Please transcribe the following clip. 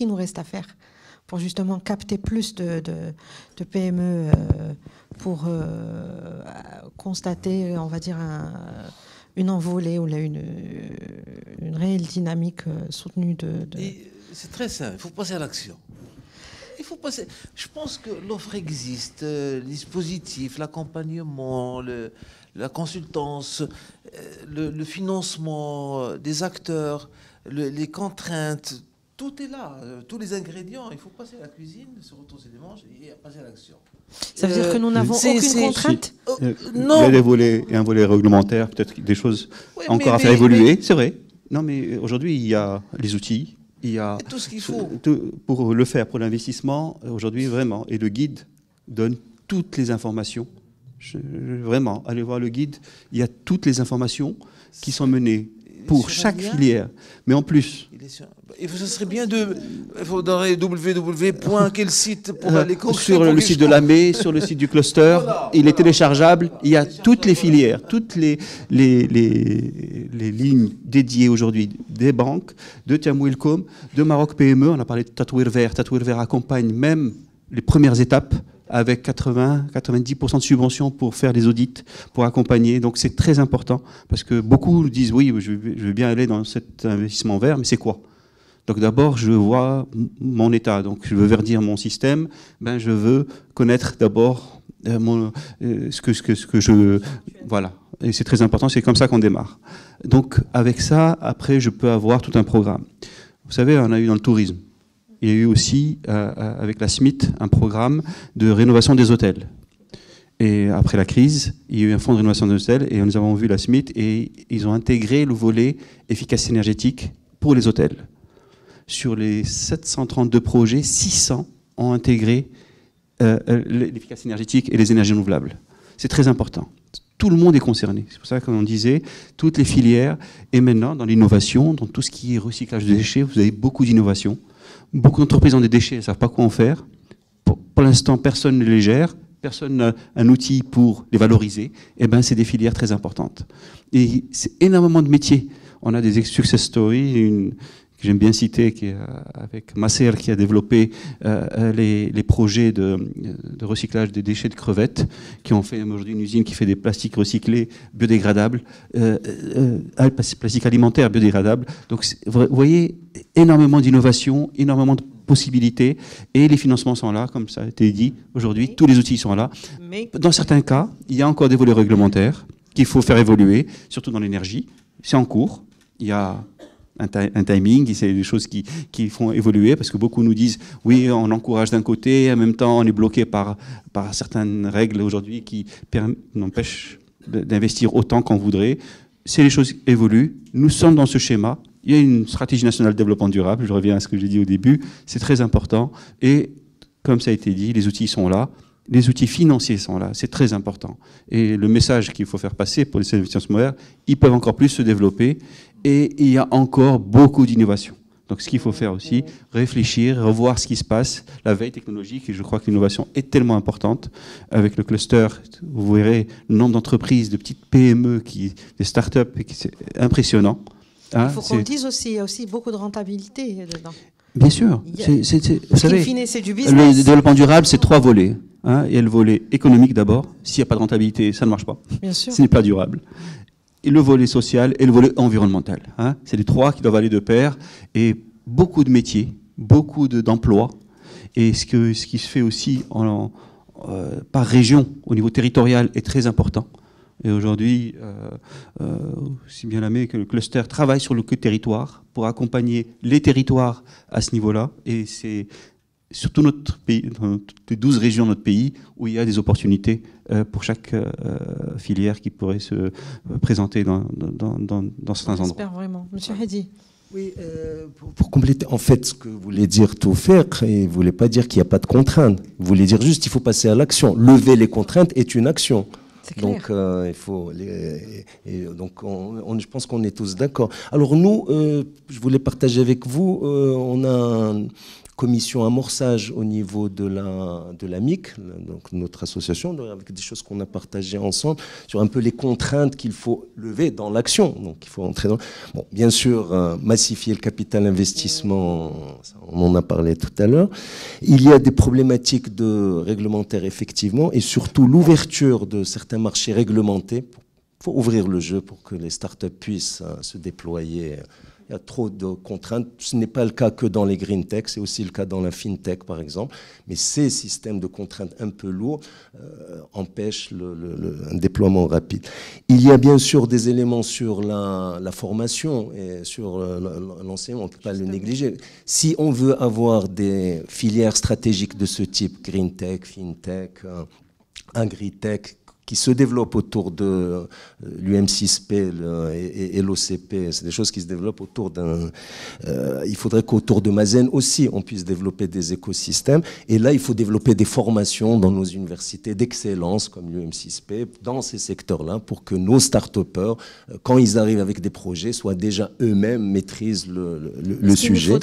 qu'il nous reste à faire pour justement capter plus de PME pour constater, on va dire, une envolée ou une réelle dynamique soutenue C'est très simple, il faut passer à l'action. Il faut passer. Je pense que l'offre existe, le dispositif, l'accompagnement, la consultance, le financement des acteurs, les contraintes, tout est là, tous les ingrédients. Il faut passer à la cuisine, se retourner les manches et passer à l'action. Ça veut dire que nous n'avons aucune contrainte? Non. Il y a un volet réglementaire, peut-être des choses encore à faire évoluer, c'est vrai. Non, mais aujourd'hui, il y a les outils. Il y a tout ce qu'il faut pour le faire, pour l'investissement, aujourd'hui, vraiment. Et le guide donne toutes les informations. Vraiment, allez voir le guide. Il y a toutes les informations qui sont menées pour chaque filière. Mais en plus... Et ce serait bien il faudrait www. site pour aller sur le site de l'AME, sur le site du cluster, voilà, il est téléchargeable. Il y a toutes les filières, toutes les lignes dédiées aujourd'hui des banques, de Tiamouilcom, de Maroc PME. On a parlé de Tatouir Vert. Tatouir Vert accompagne même les premières étapes avec 80-90% de subventions pour faire des audits, pour accompagner. Donc c'est très important parce que beaucoup disent oui, je veux bien aller dans cet investissement vert, mais c'est quoi? Donc d'abord, je vois mon état. Donc je veux verdir mon système. Ben je veux connaître d'abord ce que je voilà. Et c'est très important. C'est comme ça qu'on démarre. Donc avec ça, après, je peux avoir tout un programme. Vous savez, on a eu dans le tourisme. Il y a eu aussi avec la SMIT un programme de rénovation des hôtels. Et après la crise, il y a eu un fonds de rénovation des hôtels et nous avons vu la SMIT et ils ont intégré le volet efficacité énergétique pour les hôtels. Sur les 732 projets, 600 ont intégré l'efficacité énergétique et les énergies renouvelables. C'est très important. Tout le monde est concerné. C'est pour ça qu'on disait, toutes les filières, et maintenant dans l'innovation, dans tout ce qui est recyclage de déchets, vous avez beaucoup d'innovation. Beaucoup d'entreprises ont des déchets, elles ne savent pas quoi en faire. Pour l'instant, personne ne les gère, personne n'a un outil pour les valoriser. Eh ben, c'est des filières très importantes. Et c'est énormément de métiers. On a des success stories, que j'aime bien citer, qui est avec Masser, qui a développé les projets de recyclage des déchets de crevettes, qui ont fait aujourd'hui une usine qui fait des plastiques recyclés biodégradables, plastiques alimentaires biodégradables. Donc vous voyez, énormément d'innovation, énormément de possibilités, et les financements sont là, comme ça a été dit aujourd'hui, tous les outils sont là. Dans certains cas, il y a encore des volets réglementaires qu'il faut faire évoluer, surtout dans l'énergie. C'est en cours. Il y a un timing, c'est des choses qui font évoluer, parce que beaucoup nous disent oui, on encourage d'un côté, en même temps on est bloqué par certaines règles aujourd'hui qui n'empêchent d'investir autant qu'on voudrait. C'est les choses évoluent, nous sommes dans ce schéma, il y a une stratégie nationale de développement durable, je reviens à ce que j'ai dit au début, c'est très important, et comme ça a été dit, les outils sont là, les outils financiers sont là, c'est très important. Et le message qu'il faut faire passer pour les investissements verts, ils peuvent encore plus se développer, et il y a encore beaucoup d'innovation. Donc ce qu'il faut faire aussi, réfléchir, revoir ce qui se passe, la veille technologique, et je crois que l'innovation est tellement importante. Avec le cluster, vous verrez le nombre d'entreprises, de petites PME, des startups, c'est impressionnant. Hein, il faut qu'on dise aussi, il y a aussi beaucoup de rentabilité dedans. Bien sûr. Vous savez, c'est du business. Le développement durable, c'est 3 volets. Hein. Il y a le volet économique d'abord. S'il n'y a pas de rentabilité, ça ne marche pas. Bien sûr. Ce n'est pas durable. Et le volet social et le volet environnemental. Hein. C'est les 3 qui doivent aller de pair. Et beaucoup de métiers, beaucoup d'emplois. Et ce qui se fait aussi par région, au niveau territorial, est très important. Et aujourd'hui, aussi bien l'AME que le cluster travaille sur le territoire pour accompagner les territoires à ce niveau-là. Et c'est sur tout notre pays, dans toutes les 12 régions de notre pays, où il y a des opportunités pour chaque filière qui pourrait se présenter dans certains endroits. J'espère vraiment. Monsieur Hedi. Oui, pour compléter, en fait, ce que vous voulez dire tout faire, et vous voulez pas dire qu'il n'y a pas de contraintes. Vous voulez dire juste qu'il faut passer à l'action. Lever les contraintes est une action. Donc, il faut. Donc, je pense qu'on est tous d'accord. Alors, nous, je voulais partager avec vous, on a un commission amorçage au niveau de la MIC, donc notre association, avec des choses qu'on a partagées ensemble, sur un peu les contraintes qu'il faut lever dans l'action. Donc il faut entrer dans... Bon, bien sûr, massifier le capital investissement, on en a parlé tout à l'heure. Il y a des problématiques réglementaires, effectivement, et surtout l'ouverture de certains marchés réglementés. Il faut ouvrir le jeu pour que les startups puissent se déployer. Il y a trop de contraintes. Ce n'est pas le cas que dans les green tech, c'est aussi le cas dans la fintech, par exemple. Mais ces systèmes de contraintes un peu lourds empêchent un déploiement rapide. Il y a bien sûr des éléments sur la formation et sur l'enseignement, on ne peut pas le négliger. Si on veut avoir des filières stratégiques de ce type, green tech, fintech, agritech, qui se développent autour de l'UM6P et l'OCP. C'est des choses qui se développent autour d'un... il faudrait qu'autour de Mazen aussi, on puisse développer des écosystèmes. Et là, il faut développer des formations dans nos universités d'excellence, comme l'UM6P, dans ces secteurs-là, pour que nos start-upers, quand ils arrivent avec des projets, soient déjà eux-mêmes maîtrisent le sujet.